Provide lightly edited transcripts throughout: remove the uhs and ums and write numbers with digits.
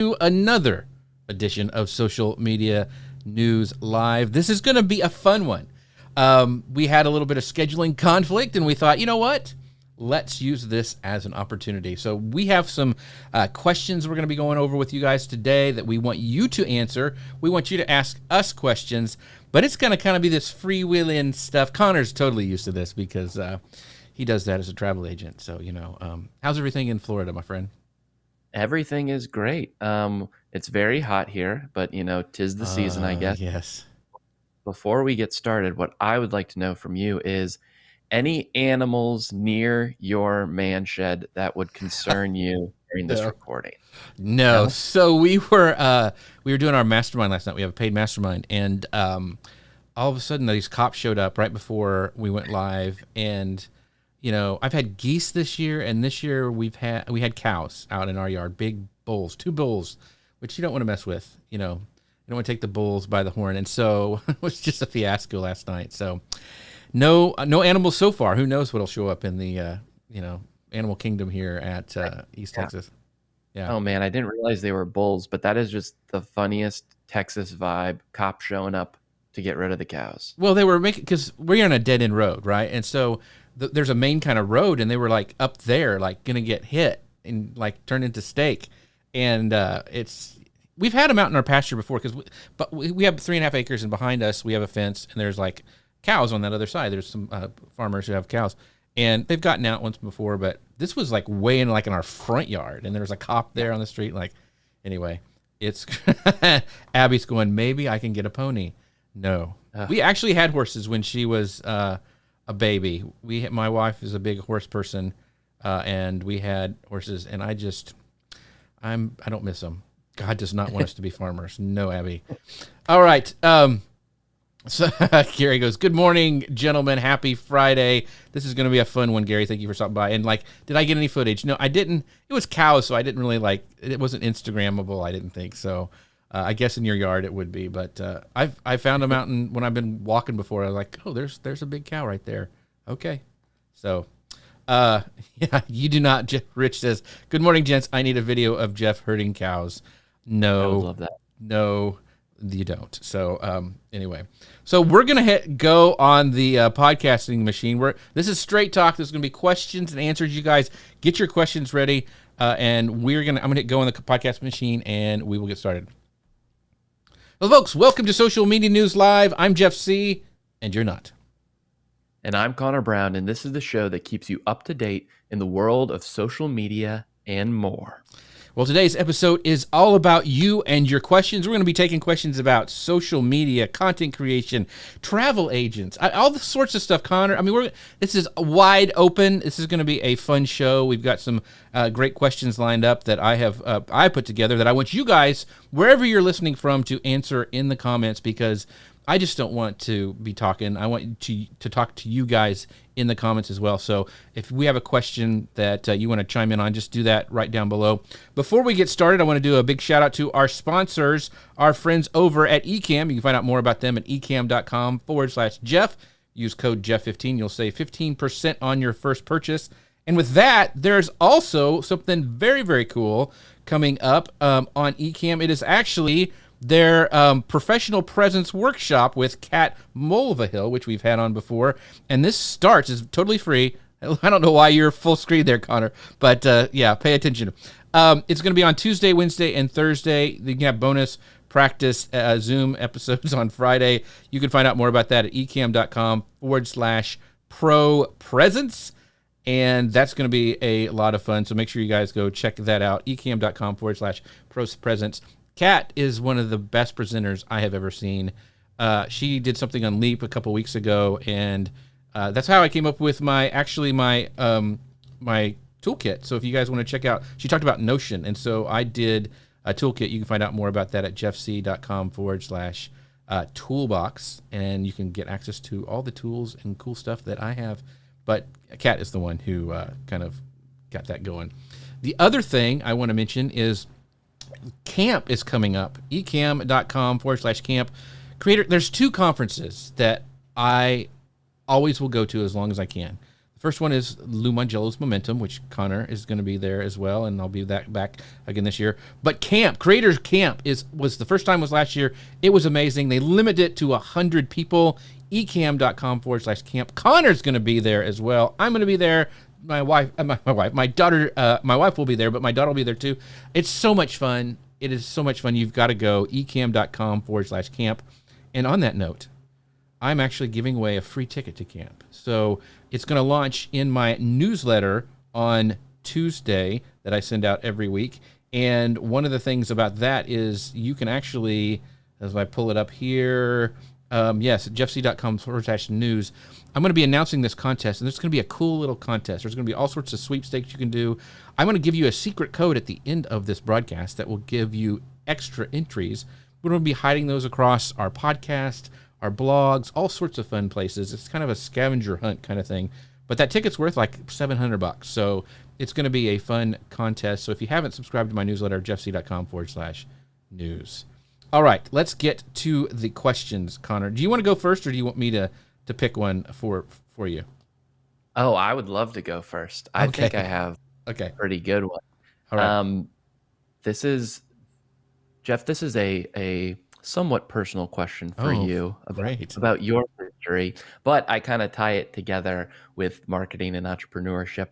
to another edition of Social Media News Live. This is going to be a fun one. We had a little bit of scheduling conflict, and we thought, you know what? Let's use this as an opportunity. So we have some questions we're going to be going over with you guys today that we want you to answer. We want you to ask us questions, but it's going to kind of be this freewheeling stuff. Connor's totally used to this because he does that as a travel agent. So, how's everything in Florida, my friend? Everything is great. It's very hot here, but tis the season, I guess. Yes. Before we get started, what I would like to know from you is any animals near your man shed that would concern you during this recording? No. So we were doing our mastermind last night. We have a paid mastermind, and all of a sudden these cops showed up right before we went live, and I've had geese this year, and this year we had cows out in our yard, big bulls, 2 bulls, which you don't want to mess with. You don't want to take the bulls by the horn, and so it was just a fiasco last night. So no animals so far. Who knows what'll show up in the animal kingdom here at East Texas. Yeah. Oh man, I didn't realize they were bulls, but that is just the funniest Texas vibe. Cop showing up to get rid of the cows. Well, they were making, because we're on a dead end road, right? And so there's a main kind of road, and they were like up there, like gonna get hit and like turn into steak. And we've had them out in our pasture before, but we have 3.5 acres, and behind us we have a fence, and there's like cows on that other side. There's some farmers who have cows, and they've gotten out once before, but this was like way in our front yard, and there was a cop there on the street. Like, anyway, it's Abby's going, maybe I can get a pony. No, we actually had horses when she was a baby. My wife is a big horse person, and we had horses, and I don't miss them. God does not want us to be farmers. No, Abby. All right. So Gary goes, good morning, gentlemen. Happy Friday. This is going to be a fun one, Gary. Thank you for stopping by. And did I get any footage? No, I didn't. It was cows, so I didn't really it wasn't Instagrammable, I didn't think. So I guess in your yard it would be. But I found them out when I've been walking before. I was like, oh, there's a big cow right there. Okay. So, yeah, you do not. Rich says, good morning, gents. I need a video of Jeff herding cows. No. I would love that. No, you don't. So anyway, so we're gonna go on the podcasting machine. This is straight talk. There's gonna be questions and answers. You guys get your questions ready, and I'm gonna hit go on the podcast machine, and we will get started. Well, folks, welcome to Social Media News Live. I'm Jeff C, and you're not. And I'm Connor Brown, and this is the show that keeps you up to date in the world of social media and more. Well, today's episode is all about you and your questions. We're going to be taking questions about social media, content creation, travel agents, all the sorts of stuff, Connor. I mean, this is wide open. This is going to be a fun show. We've got some great questions lined up that I put together that I want you guys, wherever you're listening from, to answer in the comments, because I just don't want to be talking. I want to talk to you guys in the comments as well. So if we have a question that you want to chime in on, just do that right down below. Before we get started, I want to do a big shout out to our sponsors, our friends over at Ecamm. You can find out more about them at ecamm.com/Jeff. Use code Jeff15. You'll save 15% on your first purchase. And with that, there's also something very, very cool coming up on Ecamm. It is actually their professional presence workshop with Kat Mulvihill, which we've had on before. And this is totally free. I don't know why you're full screen there, Connor, but yeah, pay attention. It's going to be on Tuesday, Wednesday, and Thursday. You can have bonus practice Zoom episodes on Friday. You can find out more about that at ecamm.com/pro presence. And that's going to be a lot of fun. So make sure you guys go check that out. ecamm.com/pro presence. Kat is one of the best presenters I have ever seen. She did something on Leap a couple weeks ago, and that's how I came up with my toolkit. So if you guys want to check out, she talked about Notion, and so I did a toolkit. You can find out more about that at jeffc.com/toolbox, and you can get access to all the tools and cool stuff that I have. But Kat is the one who kind of got that going. The other thing I want to mention is camp is coming up. ecamm.com/camp. There's 2 conferences that I always will go to as long as I can. First one is Lou Mangello's Momentum, which Connor is going to be there as well, and I'll be back again this year. But camp, Creators Camp was the first time was last year. It was amazing. They limited it to 100 people. Ecam.com/camp. Connor's going to be there as well. I'm going to be there. My wife, my daughter, my wife will be there, but my daughter will be there too. It's so much fun. It is so much fun. You've got to go. Ecam.com/camp. And on that note, I'm actually giving away a free ticket to camp. So it's going to launch in my newsletter on Tuesday that I send out every week. And one of the things about that is you can actually, as I pull it up here, yes, jeffc.com/news. I'm going to be announcing this contest, and there's going to be a cool little contest. There's going to be all sorts of sweepstakes you can do. I'm going to give you a secret code at the end of this broadcast that will give you extra entries. We're going to be hiding those across our podcast, our blogs, all sorts of fun places. It's kind of a scavenger hunt kind of thing. But that ticket's worth like $700. So it's going to be a fun contest. So if you haven't subscribed to my newsletter, jeffc.com/news. All right, let's get to the questions, Connor. Do you want to go first, or do you want me to pick one for you? Oh, I would love to go first. I think I have a pretty good one. All right. This is, Jeff, this is a somewhat personal question for you about your history, but I kind of tie it together with marketing and entrepreneurship.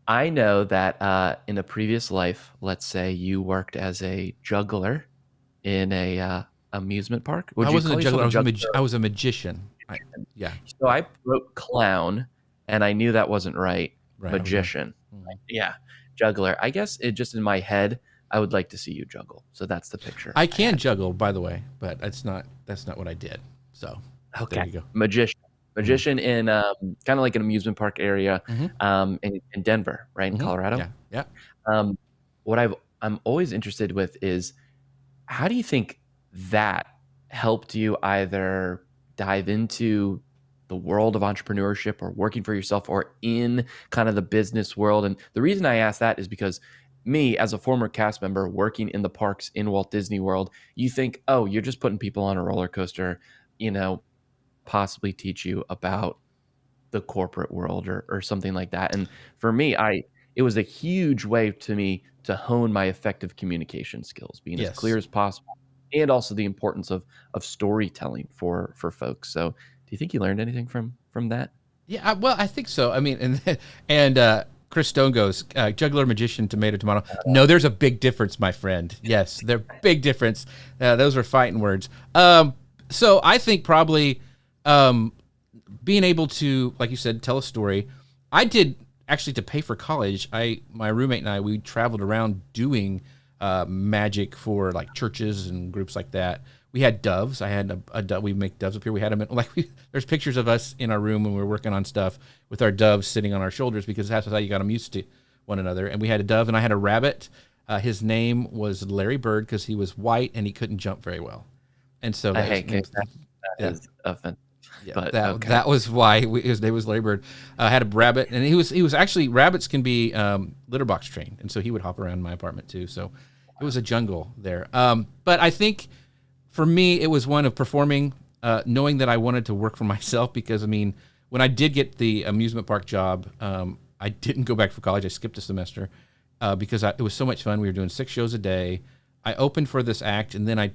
I know that in a previous life, let's say you worked as a juggler in a amusement park. I wasn't a juggler. I was a magician. Yeah. So I wrote clown, and I knew that wasn't right. Magician. Yeah. Juggler. I guess it just in my head, I would like to see you juggle. So that's the picture. I can juggle, by the way, but that's not what I did. So there you go. Magician in kind of like an amusement park area in Denver, right, in Colorado. Yeah. What I'm always interested with is, how do you think that helped you either dive into the world of entrepreneurship or working for yourself or in kind of the business world? And the reason I ask that is because me, as a former cast member working in the parks in Walt Disney World, you think, oh, you're just putting people on a roller coaster, possibly teach you about the corporate world or something like that. And for me, it was a huge way to me to hone my effective communication skills, being as clear as possible, and also the importance of storytelling for folks. So do you think you learned anything from that? Yeah, well, I think so. I mean, and Chris Stone goes, juggler, magician, tomato. No, there's a big difference, my friend. Yes, there's a big difference. Those are fighting words. So I think probably being able to, like you said, tell a story. I did actually, to pay for college. My roommate and I, we traveled around doing magic for like churches and groups like that. We had doves. I had a dove. We make doves up here. We had them there's pictures of us in our room when we were working on stuff with our doves sitting on our shoulders, because that's how you got them used to one another. And we had a dove, and I had a rabbit. His name was Larry Bird because he was white and he couldn't jump very well. And so that is offensive. Yeah, but that was why his name was Larry Bird. Had a rabbit, and he was actually, rabbits can be litter box trained, and so he would hop around my apartment too. So it was a jungle there. But I think for me, it was one of performing, knowing that I wanted to work for myself, because I mean, when I did get the amusement park job, I didn't go back for college. I skipped a semester because it was so much fun. We were doing 6 shows a day. I opened for this act, and then I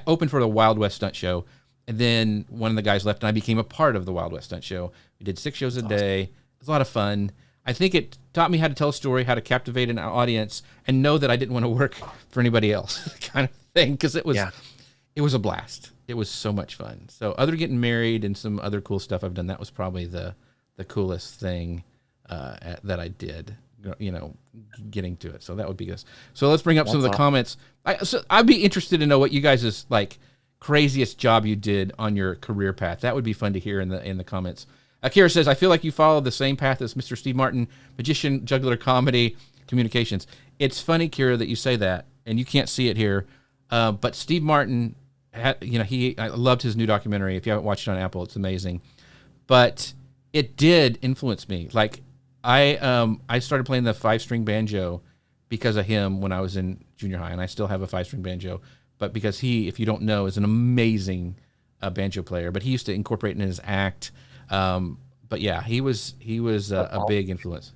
opened for the Wild West Stunt Show. And then one of the guys left, and I became a part of the Wild West Stunt Show. We did 6 shows a day. It was a lot of fun. I think it taught me how to tell a story, how to captivate an audience, and know that I didn't want to work for anybody else, kind of thing, because it was a blast. It was so much fun. So other than getting married and some other cool stuff I've done, that was probably the coolest thing that I did, getting to it. So that would be good. So let's bring up some of the comments. I'd be interested to know what you guys' craziest job you did on your career path. That would be fun to hear in the comments. Akira says, I feel like you followed the same path as Mr. Steve Martin, magician, juggler, comedy, communications. It's funny, Kira, that you say that, and you can't see it here, but Steve Martin, I loved his new documentary. If you haven't watched it on Apple, it's amazing. But it did influence me. Like, I started playing the 5-string banjo because of him when I was in junior high, and I still have a 5-string banjo. But because he, if you don't know, is an amazing banjo player. But he used to incorporate in his act But yeah, he was a big influence.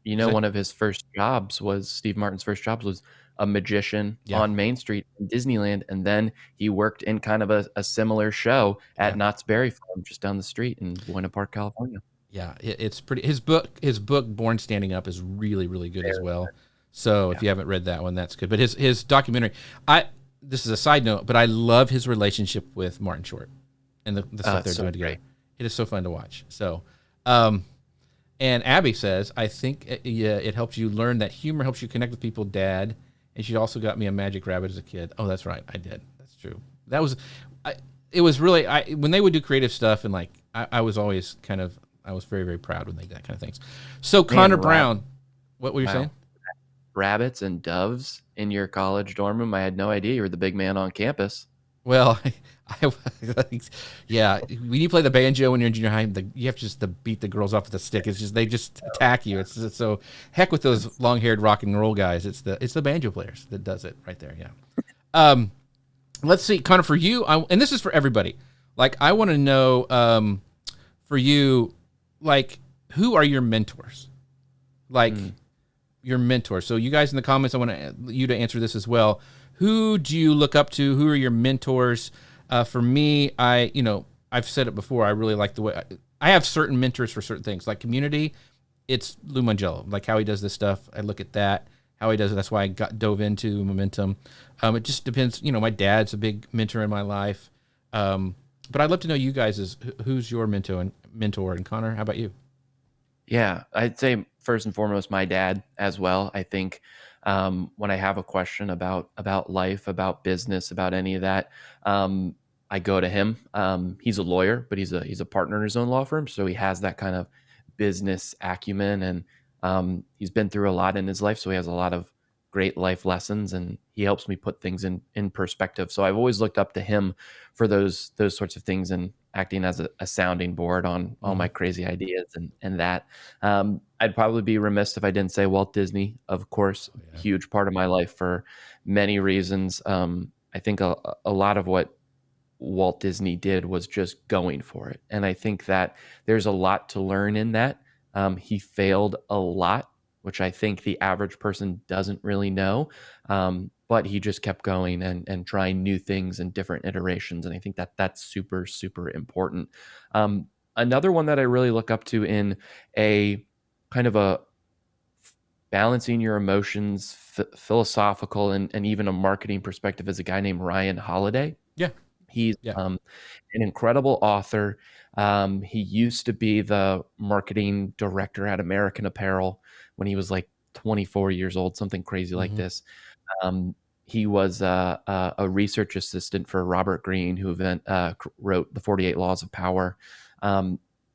You know, one of his first jobs was Steve Martin's first jobs was a magician Yeah. on Main Street in Disneyland, and then he worked in kind of a similar show at Yeah. Knott's Berry Farm just down the street in Buena Park, California. Yeah, it's pretty. His book Born Standing Up is really really good as Very well. So Yeah. if you haven't read that one, that's good. But his documentary, this is a side note, but I love his relationship with Martin Short and the stuff they're so doing together. great. It is so fun to watch. So, and Abby says, I think it helps you learn that humor helps you connect with people, Dad. And she also got me a magic rabbit as a kid. Oh, that's right, I did. That's true. That was, it was really when they would do creative stuff, and like I was always I was very, very proud when they did that kind of things. So Connor Brown, what were you saying? Rabbits and doves in your college dorm room? I had no idea you were the big man on campus. Well, yeah. When you play the banjo when you're in junior high, you have to beat the girls off with a stick. It's just they just attack you. It's so heck with those long-haired rock and roll guys. It's the banjo players that does it right there. Yeah. Let's see, Connor, for you, and this is for everybody. Like, I want to know, for you, like, who are your mentors? Like, your mentors. So you guys in the comments, I want you to answer this as well. Who do you look up to? Who are your mentors? For me, I've said it before. I really like the way I have certain mentors for certain things. Like community, it's Lou Mangello. Like how he does this stuff. I look at that, how he does it. That's why I dove into Momentum. It just depends. My dad's a big mentor in my life. But I'd love to know you guys who's your mentor. And Connor, how about you? Yeah, I'd say first and foremost, my dad as well. I think when I have a question about life, about business, about any of that, I go to him. He's a lawyer, but he's a partner in his own law firm, so he has that kind of business acumen, and he's been through a lot in his life, so he has a lot of great life lessons, and he helps me put things in perspective. So I've always looked up to him for those sorts of things, and acting as a sounding board on all my crazy ideas and that. I'd probably be remiss if I didn't say Walt Disney, of course, huge part of my life for many reasons. I think a lot of what Walt Disney did was just going for it. And I think that there's a lot to learn in that. He failed a lot, which I think the average person doesn't really know. But he just kept going and trying new things and different iterations. And I think that that's super, super important. Another one that I really look up to in a kind of a balancing your emotions, philosophical, and even a marketing perspective is a guy named Ryan Holiday. Yeah. He's an incredible author. He used to be the marketing director at American Apparel when he was like 24 years old, something crazy like this. He was a research assistant for Robert Greene, who wrote The 48 Laws of Power.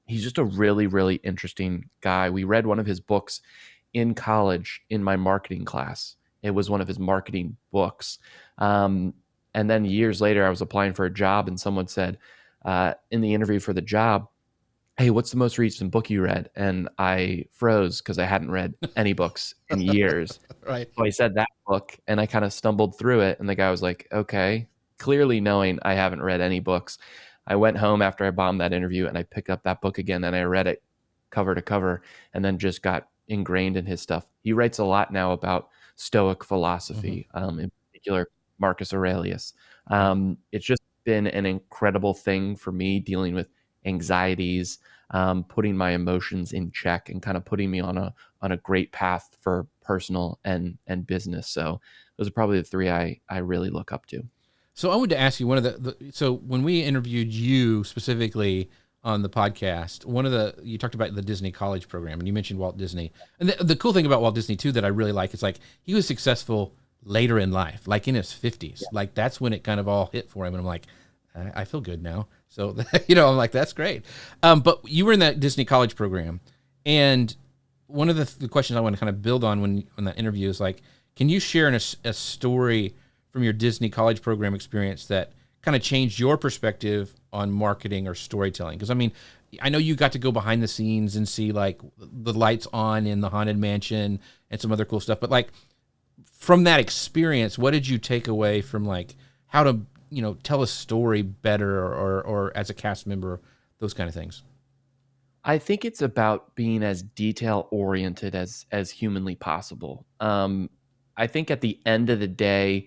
He's just a really, really interesting guy. We read one of his books in college in my marketing class. It was one of his marketing books. And then years later, I was applying for a job, and someone said in the interview for the job, "Hey, what's the most recent book you read?" And I froze because I hadn't read any books in years. Right. So I said that book, and I kind of stumbled through it. And the guy was like, "Okay," clearly knowing I haven't read any books. I went home after I bombed that interview, and I picked up that book again, and I read it cover to cover, and then just got ingrained in his stuff. He writes a lot now about Stoic philosophy, in particular Marcus Aurelius. It's just been an incredible thing for me dealing with anxieties, putting my emotions in check, and kind of putting me on a great path for personal and business. So those are probably the three I really look up to. So I wanted to ask you so when we interviewed you specifically on the podcast, you talked about the Disney college program, and you mentioned Walt Disney. And the cool thing about Walt Disney too that I really like is like he was successful later in life, like in his 50s. Like that's when it kind of all hit for him, and I'm like, I feel good now. So I'm like, that's great. But you were in that Disney college program, and one of the questions I want to kind of build on when that interview is like, can you share a story from your Disney college program experience that kind of changed your perspective on marketing or storytelling? Because I mean, I know you got to go behind the scenes and see like the lights on in the Haunted Mansion and some other cool stuff. But like from that experience, what did you take away from like how to tell a story better or as a cast member, those kind of things? I think it's about being as detail oriented as humanly possible. I think at the end of the day,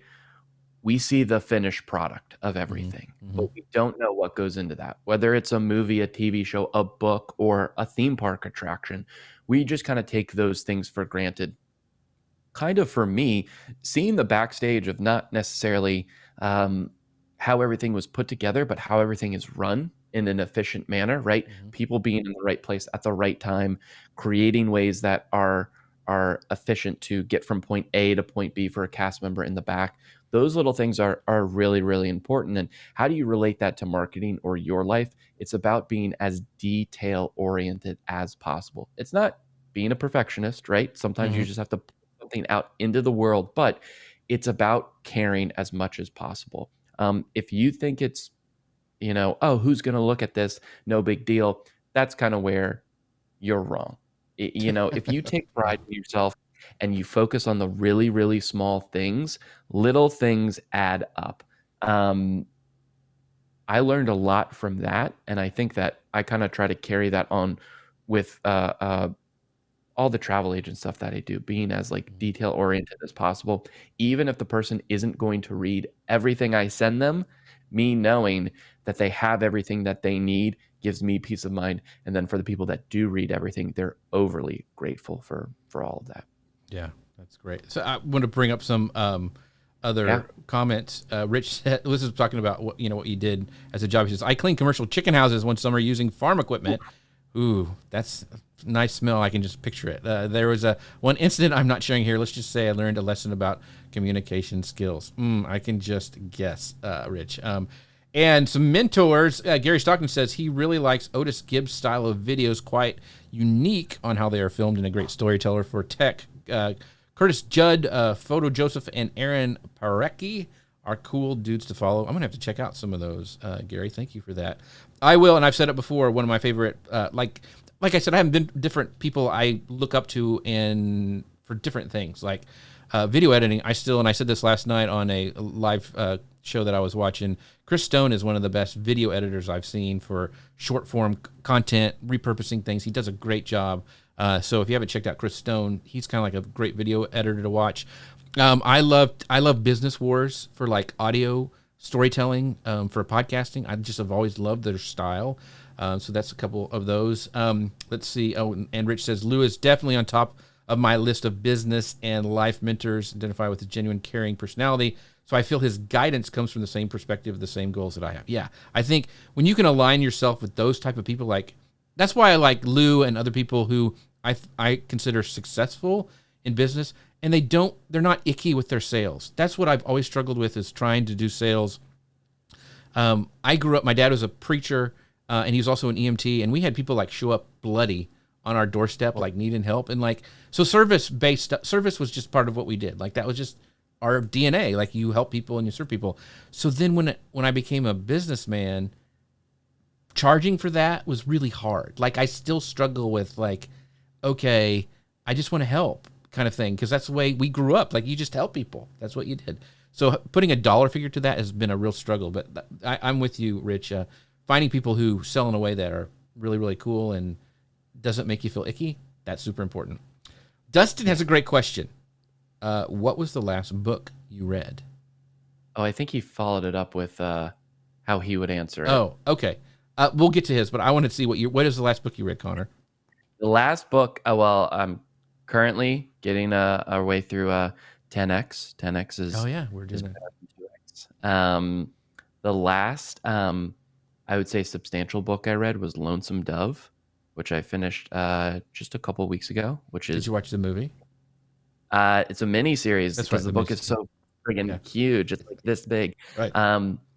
we see the finished product of Hmm. everything, Hmm. but we don't know what goes into that. Whether it's a movie, a TV show, a book, or a theme park attraction, we just kind of take those things for granted. Kind of for me, seeing the backstage of not necessarily um, how everything was put together, but how everything is run in an efficient manner, right? Hmm. People being in the right place at the right time, creating ways that are efficient to get from point A to point B for a cast member in the back. Those little things are really, really important. And how do you relate that to marketing or your life? It's about being as detail oriented as possible. It's not being a perfectionist, right? Sometimes you Hmm. just have to something out into the world, but it's about caring as much as possible. If you think it's, oh, who's going to look at this? No big deal. That's kind of where you're wrong. If you take Yeah. pride in yourself and you focus on the really, really small things, little things add up. Um, I learned a lot from that. And I think that I kind of try to carry that on with all the travel agent stuff that I do, being as like Mhm. detail oriented as possible, even if the person isn't going to read everything I send them, me knowing that they have everything that they need gives me peace of mind. And then for the people that do read everything, they're overly grateful for all of that. Yeah, that's great. So I want to bring up some Yeah. other comments. Rich said, this is talking about what you did as a job. He says, I cleaned commercial chicken houses one summer using farm equipment. Ooh, that's a nice smell. I can just picture it. There was one incident I'm not sharing here. Let's just say I learned a lesson about communication skills. I can just guess, Rich. And some mentors. Gary Stockton says he really likes Otis Gibbs' style of videos, quite unique on how they are filmed, and a great storyteller for tech. Curtis Judd, Photo Joseph, and Aaron Parecki are cool dudes to follow. I'm going to have to check out some of those, Gary. Thank you for that. I will, and I've said it before, one of my favorite, like I said, I have been different people I look up to and for different things, like video editing. I said this last night on a live show that I was watching. Chris Stone is one of the best video editors I've seen for short form content, repurposing things. He does a great job. So if you haven't checked out Chris Stone, he's kind of like a great video editor to watch. I love Business Wars for like audio storytelling for podcasting. I just have always loved their style. So that's a couple of those. Let's see. Oh, and Rich says Lou is definitely on top of my list of business and life mentors. Identify with a genuine, caring personality. So I feel his guidance comes from the same perspective, the same goals that I have. Yeah, I think when you can align yourself with those type of people, like that's why I like Lou and other people who I consider successful in business, and they're not icky with their sales. That's what I've always struggled with, is trying to do sales. I grew up, my dad was a preacher, and he was also an EMT, and we had people like show up bloody on our doorstep, like needing help. And like, so service was just part of what we did. Like that was just our DNA. Like you help people and you serve people. So then when I became a businessman, charging for that was really hard. Like I still struggle with like, okay, I just want to help kind of thing. Cause that's the way we grew up. Like you just help people. That's what you did. So putting a dollar figure to that has been a real struggle, but I'm with you, Rich. Finding people who sell in a way that are really, really cool and doesn't make you feel icky, that's super important. Dustin has a great question. What was the last book you read? Oh, I think he followed it up with how he would answer it. Oh, okay. We'll get to his, but I want to see what is the last book you read, Connor? The last book, well, I'm currently getting our way through 10x. 10x is Oh yeah, we're doing that. 2x. The last, I would say, substantial book I read was Lonesome Dove, which I finished just a couple weeks ago. Did you watch the movie? It's a mini series That's because right, the book is so friggin' huge. It's like this big. Right.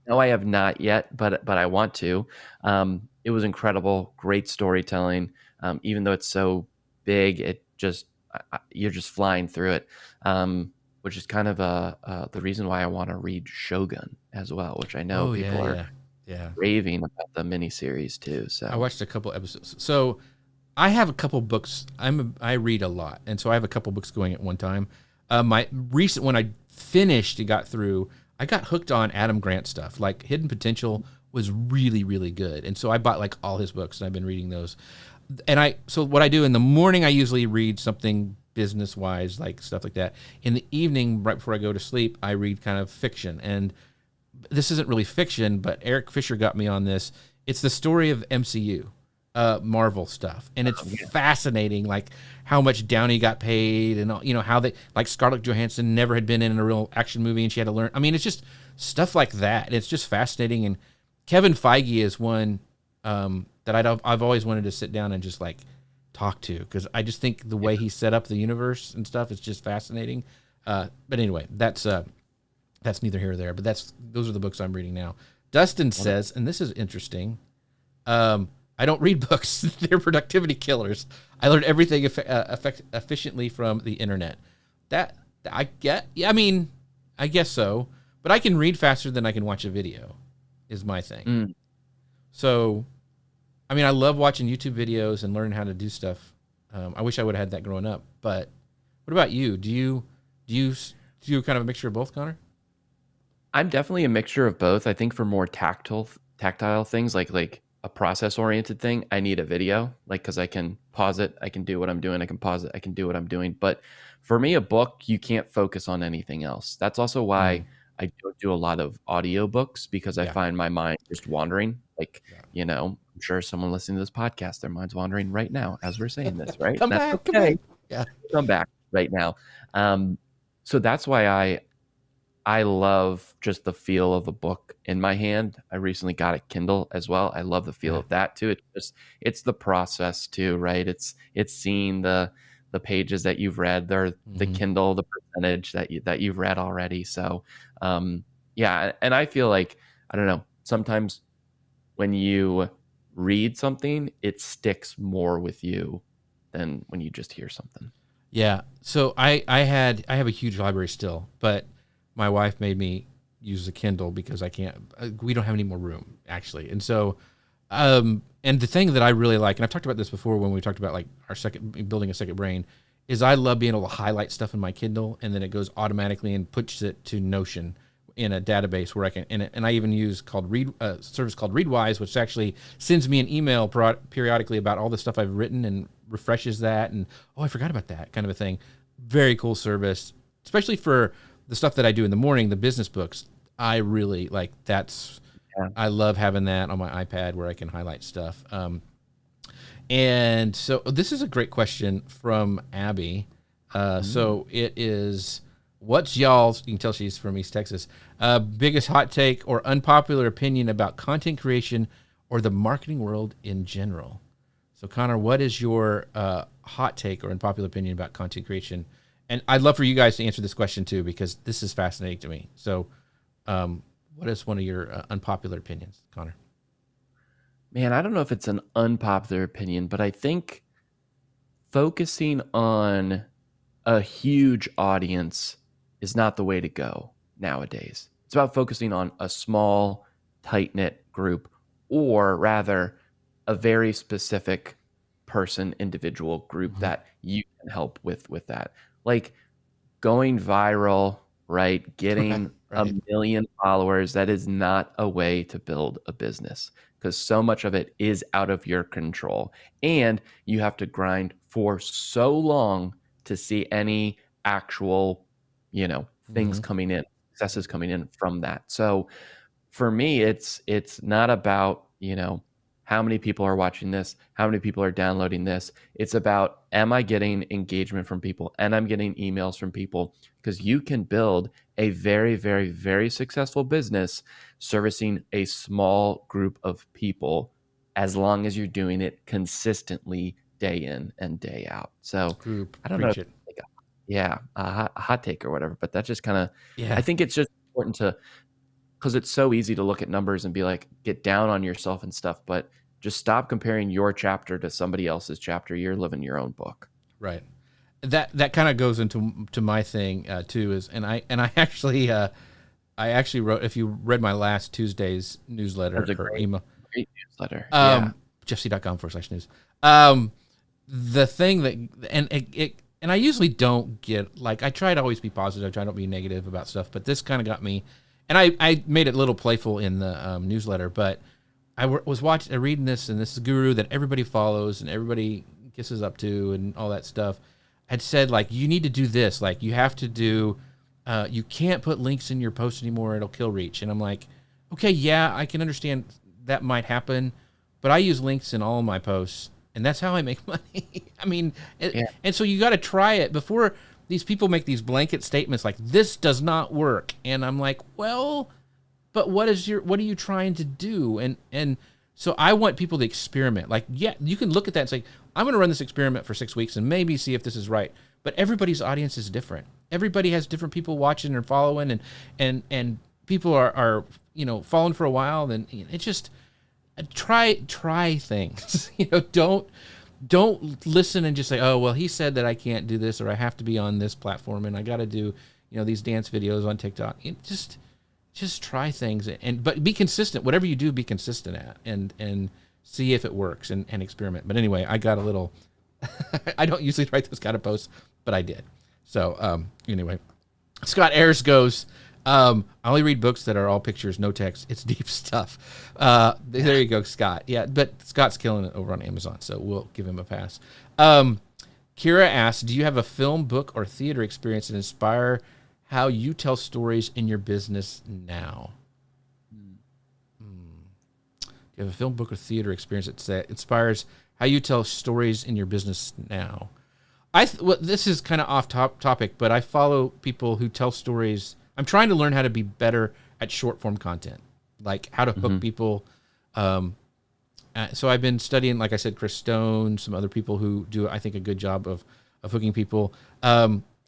No, I have not yet, but I want to. It was incredible, great storytelling. Even though it's so big, it just you're just flying through it, which is kind of the reason why I want to read Shogun as well, which I know people are raving about the miniseries too. So I watched a couple episodes. So I have a couple books. I read a lot, and so I have a couple books going at one time. My recent one I finished and got through. I got hooked on Adam Grant stuff. Like Hidden Potential was really, really good, and so I bought like all his books, and I've been reading those. So what I do in the morning, I usually read something business wise, like stuff like that. In the evening, right before I go to sleep, I read kind of fiction. And this isn't really fiction, but Eric Fisher got me on this. It's the story of MCU, Marvel stuff, and it's fascinating, like how much Downey got paid, and how they, like, Scarlett Johansson never had been in a real action movie, and she had to learn. I mean, it's just stuff like that. It's just fascinating. And Kevin Feige is one that I've always wanted to sit down and just like talk to, because I just think the way he set up the universe and stuff is just fascinating. But anyway, that's neither here or there. But those are the books I'm reading now. Dustin says, and this is interesting, I don't read books. They're productivity killers. I learned everything efficiently from the internet. That I get. Yeah, I mean, I guess so. But I can read faster than I can watch a video, is my thing. So, I mean, I love watching YouTube videos and learning how to do stuff. I wish I would have had that growing up. But what about you? Do you kind of a mixture of both, Connor? I'm definitely a mixture of both. I think for more tactile things, like a process-oriented thing, I need a video, like, because I can pause it, I can do what I'm doing, I can pause it, I can do what I'm doing. But for me, a book, you can't focus on anything else. That's also why I don't do a lot of audiobooks, because I find my mind just wandering. Like, I'm sure someone listening to this podcast, their mind's wandering right now as we're saying this, right? Come back. Come back right now. So that's why I love just the feel of a book in my hand. I recently got a Kindle as well. I love the feel of that too. It's the process too, right? It's seeing the pages that you've read, the Kindle, the percentage that you've read already. So, and I feel like, I don't know, sometimes when you read something, it sticks more with you than when you just hear something. Yeah. So I have a huge library still, but my wife made me use a Kindle because we don't have any more room, actually. And so, and the thing that I really like, and I've talked about this before when we talked about like building a second brain, is I love being able to highlight stuff in my Kindle, and then it goes automatically and puts it to Notion in a database where I can, and I even use a service called Readwise, which actually sends me an email periodically about all the stuff I've written and refreshes that. And, I forgot about that, kind of a thing. Very cool service, especially for the stuff that I do in the morning, the business books. I really like I love having that on my iPad where I can highlight stuff. And so this is a great question from Abby. So it is, what's y'all's, you can tell she's from East Texas, biggest hot take or unpopular opinion about content creation or the marketing world in general? So Connor, what is your hot take or unpopular opinion about content creation? And I'd love for you guys to answer this question too, because this is fascinating to me. So what is one of your unpopular opinions, Connor? Man, I don't know if it's an unpopular opinion, but I think focusing on a huge audience is not the way to go nowadays. It's about focusing on a small, tight-knit group, or rather a very specific individual group that you can help with that. Like going viral, right? Getting a million followers, that is not a way to build a business, because so much of it is out of your control. And you have to grind for so long to see any actual, things coming in, successes coming in from that. So for me, it's not about, how many people are watching this, how many people are downloading this. It's about, am I getting engagement from people, and I'm getting emails from people? Because you can build a very, very, very successful business servicing a small group of people, as long as you're doing it consistently day in and day out. So I don't know, a hot take or whatever, but that's just kind of, I think it's just important to, because it's so easy to look at numbers and be like, get down on yourself and stuff, but just stop comparing your chapter to somebody else's chapter. You're living your own book. Right. That kind of goes into my thing too, is, and I actually wrote, if you read my last Tuesday's newsletter or email, great newsletter. jeffc.com/news. The thing that, and I usually don't get, like, I try to always be positive, I try not to be negative about stuff, but this kind of got me. And I made it a little playful in the newsletter, but was reading this, and this guru that everybody follows and everybody kisses up to and all that stuff had said, like, you need to do this. Like, you have to do, you can't put links in your post anymore. It'll kill reach. And I'm like, okay, yeah, I can understand that might happen, but I use links in all of my posts, and that's how I make money. I mean, and so you got to try it before these people make these blanket statements like, this does not work. And I'm like, well, but what are you trying to do? And so I want people to experiment. Like, yeah, you can look at that and say, I'm going to run this experiment for 6 weeks and maybe see if this is right. But everybody's audience is different. Everybody has different people watching or following, and people are following for a while. Then it's just try things. Don't listen and just say, oh, well, he said that I can't do this, or I have to be on this platform and I got to do these dance videos on TikTok. Just try things, but be consistent. Whatever you do, be consistent at, and see if it works, and experiment. But anyway, I got a little. I don't usually write those kind of posts, but I did. So anyway, Scott Ayers goes, I only read books that are all pictures, no text. It's deep stuff. There you go, Scott. Yeah, but Scott's killing it over on Amazon, so we'll give him a pass. Kira asks, do you have a film, book, or theater experience that inspire how you tell stories in your business now? Do you have a film, book, or theater experience that inspires how you tell stories in your business now? This is kind of off topic, but I follow people who tell stories. I'm trying to learn how to be better at short form content, like how to hook people. So I've been studying, like I said, Chris Stone, some other people who do, I think, a good job of hooking people.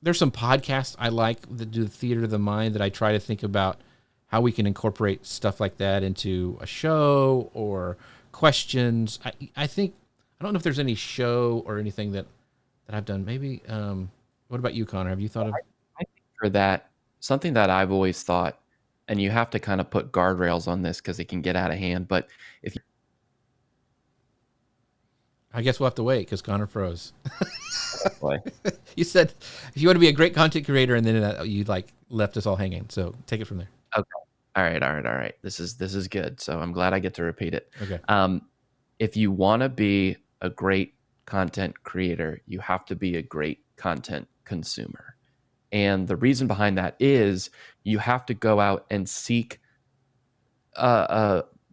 There's some podcasts I like that do the theater of the mind that I try to think about how we can incorporate stuff like that into a show or questions. I think, I don't know if there's any show or anything that I've done. Maybe, what about you, Connor? Have you thought of? I think for that, something that I've always thought, and you have to kind of put guardrails on this because it can get out of hand, but if you... I guess we'll have to wait because Connor froze. Boy. You said if you want to be a great content creator, and then you left us all hanging. So take it from there. Okay. All right. This is good. So I'm glad I get to repeat it. Okay. If you want to be a great content creator, you have to be a great content consumer. And the reason behind that is you have to go out and seek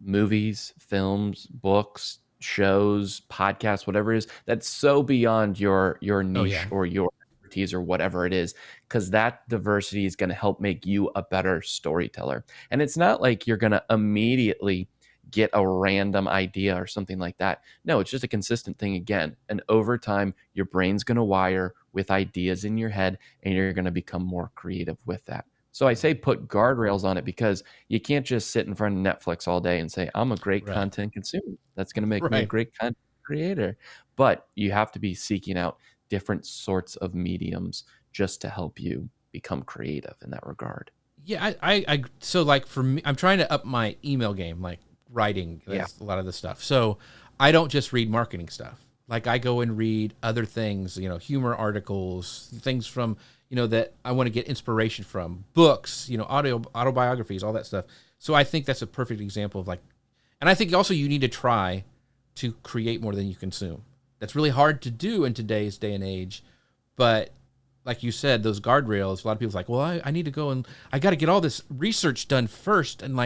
movies, films, books, shows, podcasts, whatever it is, that's so beyond your niche or your expertise or whatever it is, because that diversity is going to help make you a better storyteller. And it's not like you're going to immediately get a random idea or something like that. No, it's just a consistent thing again. And over time, your brain's going to wire with ideas in your head, and you're going to become more creative with that. So I say put guardrails on it, because you can't just sit in front of Netflix all day and say, I'm a great content consumer. That's going to make me a great content creator. But you have to be seeking out different sorts of mediums just to help you become creative in that regard. Yeah, so like for me, I'm trying to up my email game, like writing, that's a lot of the stuff. So I don't just read marketing stuff. Like I go and read other things, humor articles, things from, that I want to get inspiration from, books, autobiographies, all that stuff. So I think that's a perfect example of and I think also you need to try to create more than you consume. That's really hard to do in today's day and age. But like you said, those guardrails, a lot of people's like, well, I need to go and I got to get all this research done first. And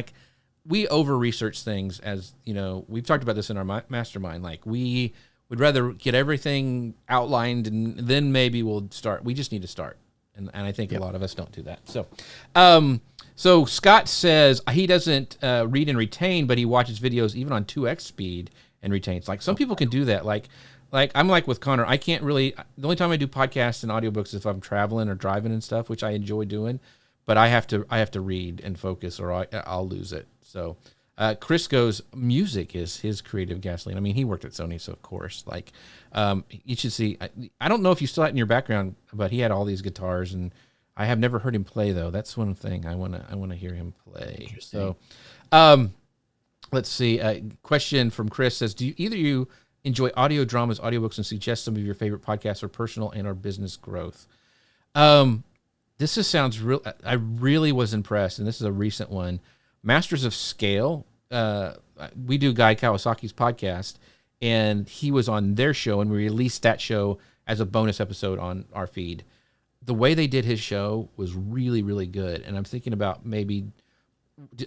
we over-research things, as, we've talked about this in our mastermind. Like we'd rather get everything outlined and then maybe we'll start. We just need to start. And I think a lot of us don't do that. So, so Scott says he doesn't read and retain, but he watches videos even on 2x speed and retains. Like some people can do that. Like I'm like with Connor, I can't really, the only time I do podcasts and audiobooks is if I'm traveling or driving and stuff, which I enjoy doing, but I have to read and focus or I'll lose it. So, Chris goes, music is his creative gasoline. I mean, he worked at Sony, so of course, you should see, I don't know if you saw it in your background, but he had all these guitars, and I have never heard him play though. That's one thing I want to hear him play. So, let's see. A question from Chris says, do you enjoy audio dramas, audiobooks, and suggest some of your favorite podcasts for personal and or business growth? This sounds real. I really was impressed, and this is a recent one. Masters of Scale we do Guy Kawasaki's podcast, and he was on their show, and we released that show as a bonus episode on our feed. The way they did his show was really, really good, and I'm thinking about maybe.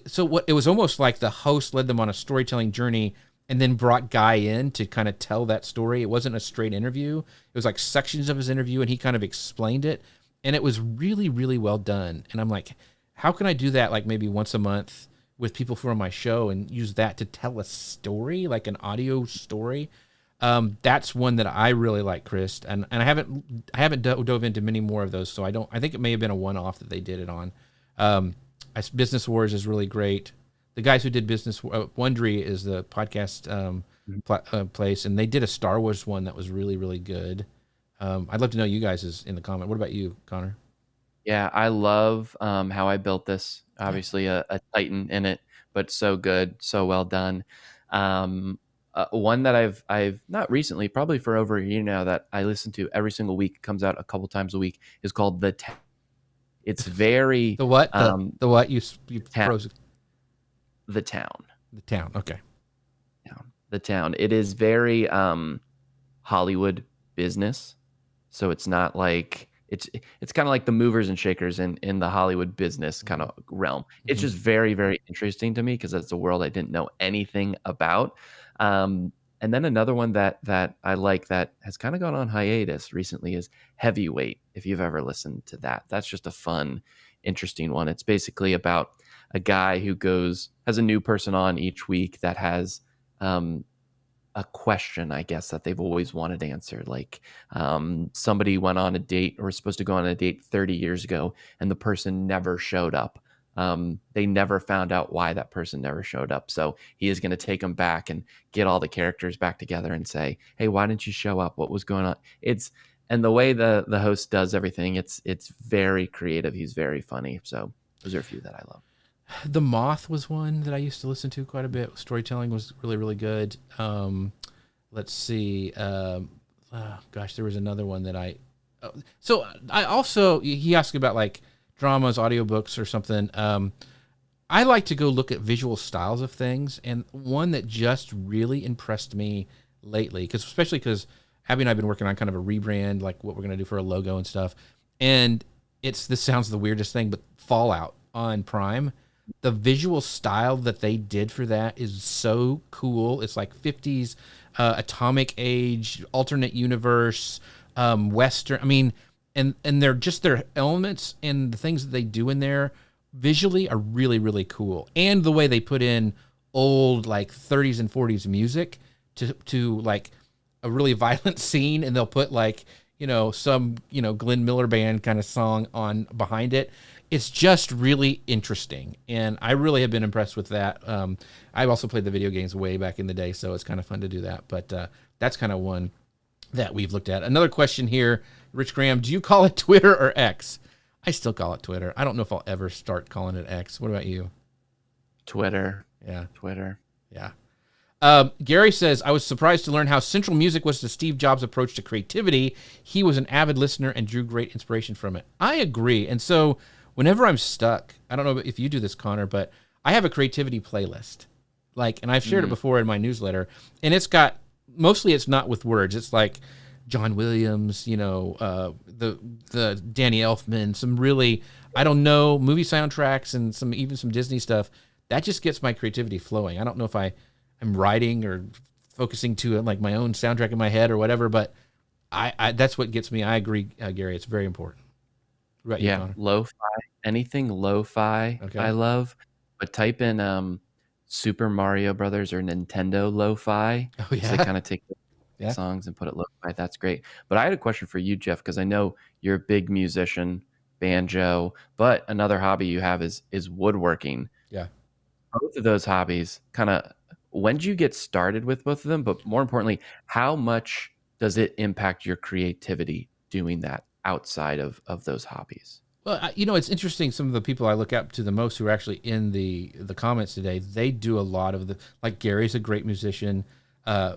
So what it was almost like the host led them on a storytelling journey, and then brought Guy in to kind of tell that story. It wasn't a straight interview; it was like sections of his interview, and he kind of explained it, and it was really, really well done. And I'm like, how can I do that? Like maybe once a month with people who are on my show and use that to tell a story, like an audio story. That's one that I really like, Chris, and I haven't dove into many more of those, so I think it may have been a one-off that they did it on. Business Wars is really great. The guys who did Wondery is the podcast place, and they did a Star Wars one that was really, really good. I'd love to know you guys in the comment. What about you, Connor? Yeah, I love how I built this. Obviously, a Titan in it, but so good, so well done. One that I've not recently, probably for over a year now, that I listen to every single week, comes out a couple times a week, is called The Town. It's very the what the what you froze The Town. The Town. Okay. The Town. It is very Hollywood business, so it's not like it's kind of like the movers and shakers in the Hollywood business kind of realm. It's just very, very interesting to me because that's a world I didn't know anything about. And then another one that I like that has kind of gone on hiatus recently is Heavyweight. If you've ever listened to that, that's just a fun, interesting one. It's basically about a guy who has a new person on each week that has a question, I guess, that they've always wanted answered. Like somebody went on a date or was supposed to go on a date 30 years ago, and the person never showed up. They never found out why that person never showed up. So he is going to take them back and get all the characters back together and say, hey, why didn't you show up? What was going on? And the way the host does everything, it's very creative. He's very funny. So those are a few that I love. The Moth was one that I used to listen to quite a bit. Storytelling was really, really good. Let's see. Gosh, there was another one that so I also, he asked about like dramas, audiobooks or something. I like to go look at visual styles of things. And one that just really impressed me lately, especially because Abby and I have been working on kind of a rebrand, like what we're going to do for a logo and stuff. And this sounds the weirdest thing, but Fallout on Prime, the visual style that they did for that is so cool. It's like 50s, atomic age, alternate universe, Western. I mean, and they're just their elements and the things that they do in there visually are really, really cool. And the way they put in old like 30s and 40s music to like a really violent scene, and they'll put like, some, Glenn Miller band kind of song on behind it. It's just really interesting, and I really have been impressed with that. I've also played the video games way back in the day, so it's kind of fun to do that. But that's kind of one that we've looked at. Another question here, Rich Graham, do you call it Twitter or X? I still call it Twitter. I don't know if I'll ever start calling it X. What about you? Twitter. Yeah. Twitter. Yeah. Gary says, I was surprised to learn how central music was to Steve Jobs' approach to creativity. He was an avid listener and drew great inspiration from it. I agree. And so whenever I'm stuck, I don't know if you do this, Connor, but I have a creativity playlist. And I've shared it before in my newsletter, and it's not with words. It's like John Williams, the Danny Elfman, some really, I don't know, movie soundtracks and even some Disney stuff. That just gets my creativity flowing. I don't know if I'm writing or focusing to like my own soundtrack in my head or whatever, but I that's what gets me. I agree, Gary. It's very important. Right, yeah, lo-fi, anything lo-fi, okay. I love. But type in Super Mario Brothers or Nintendo lo-fi. Oh yeah, so they kind of take the songs and put it lo-fi. That's great. But I had a question for you, Jeff, because I know you're a big musician, banjo, but another hobby you have is woodworking. Yeah, both of those hobbies, kind of, when did you get started with both of them? But more importantly, how much does it impact your creativity doing that outside of those hobbies? Well, it's interesting. Some of the people I look up to the most who are actually in the comments today, they do a lot of like Gary's a great musician.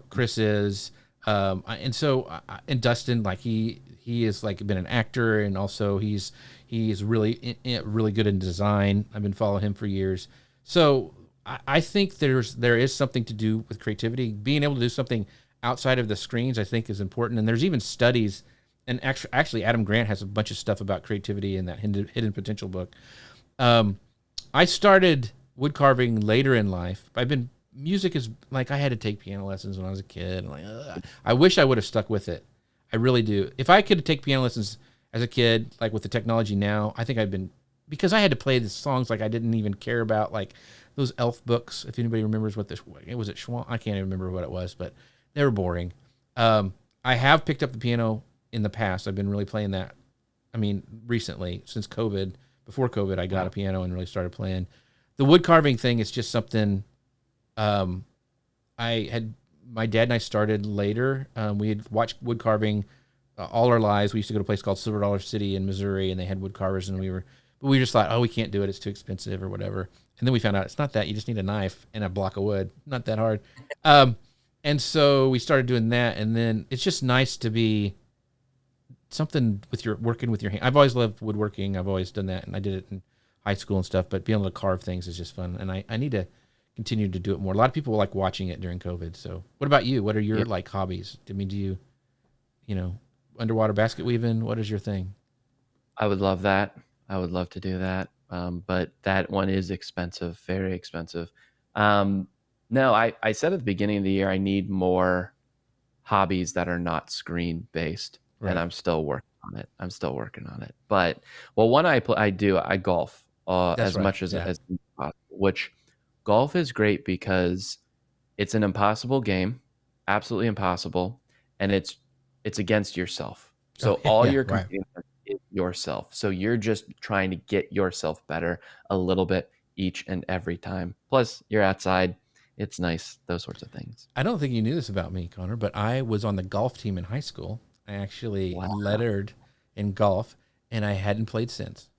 Chris is, and Dustin, like he is like been an actor, and also he's really really good in design. I've been following him for years. So I think there is something to do with creativity. Being able to do something outside of the screens, I think, is important. And there's even studies, and actually, Adam Grant has a bunch of stuff about creativity in that Hidden Potential book. I started wood carving later in life. Music is like, I had to take piano lessons when I was a kid. And like, I wish I would have stuck with it. I really do. If I could take piano lessons as a kid, like with the technology now, I think because I had to play the songs like I didn't even care about, like those Elf books. If anybody remembers it was at Schwan, I can't even remember what it was, but they were boring. I have picked up the piano in the past. I've been really playing that. I mean, recently, since COVID. Before COVID, I got a piano and really started playing. The wood carving thing is just something. My dad and I started later. We had watched wood carving all our lives. We used to go to a place called Silver Dollar City in Missouri, and they had wood carvers, and we just thought, oh, we can't do it. It's too expensive or whatever. And then we found out it's not that. You just need a knife and a block of wood. Not that hard. And so we started doing that, and then it's just nice to be something working with your hand. I've always loved woodworking. I've always done that, and I did it in high school and stuff. But being able to carve things is just fun, and I need to continue to do it more. A lot of people like watching it during COVID. So, what about you? What are your like hobbies? I mean, do you underwater basket weaving? What is your thing? I would love that. I would love to do that. But that one is expensive, very expensive. No, I said at the beginning of the year, I need more hobbies that are not screen based, and I'm still working on it. But one I golf That's as right. much as Yeah. as possible, which golf is great because it's an impossible game, absolutely impossible, and it's against yourself. So all Yeah. you're Right. competing with is yourself. So you're just trying to get yourself better a little bit each and every time. Plus, you're outside. It's nice, those sorts of things. I don't think you knew this about me, Connor, but I was on the golf team in high school. I actually Wow. lettered in golf, and I hadn't played since.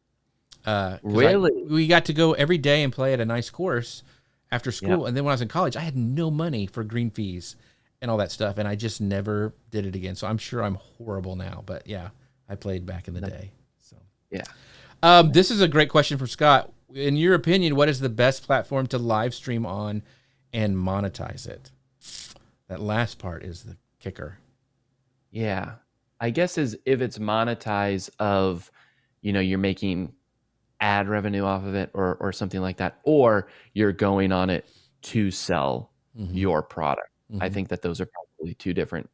Because Really? we got to go every day and play at a nice course after Yep. school. And then when I was in college, I had no money for green fees and all that stuff, and I just never did it again. So I'm sure I'm horrible now. But yeah, I played back in the day. So Yeah. this is a great question from Scott. In your opinion, what is the best platform to live stream on and monetize it? That last part is the kicker. Yeah. I guess is if it's monetized of, you're making ad revenue off of it or something like that, or you're going on it to sell Mm-hmm. your product. I Mm-hmm. think that those are probably two different,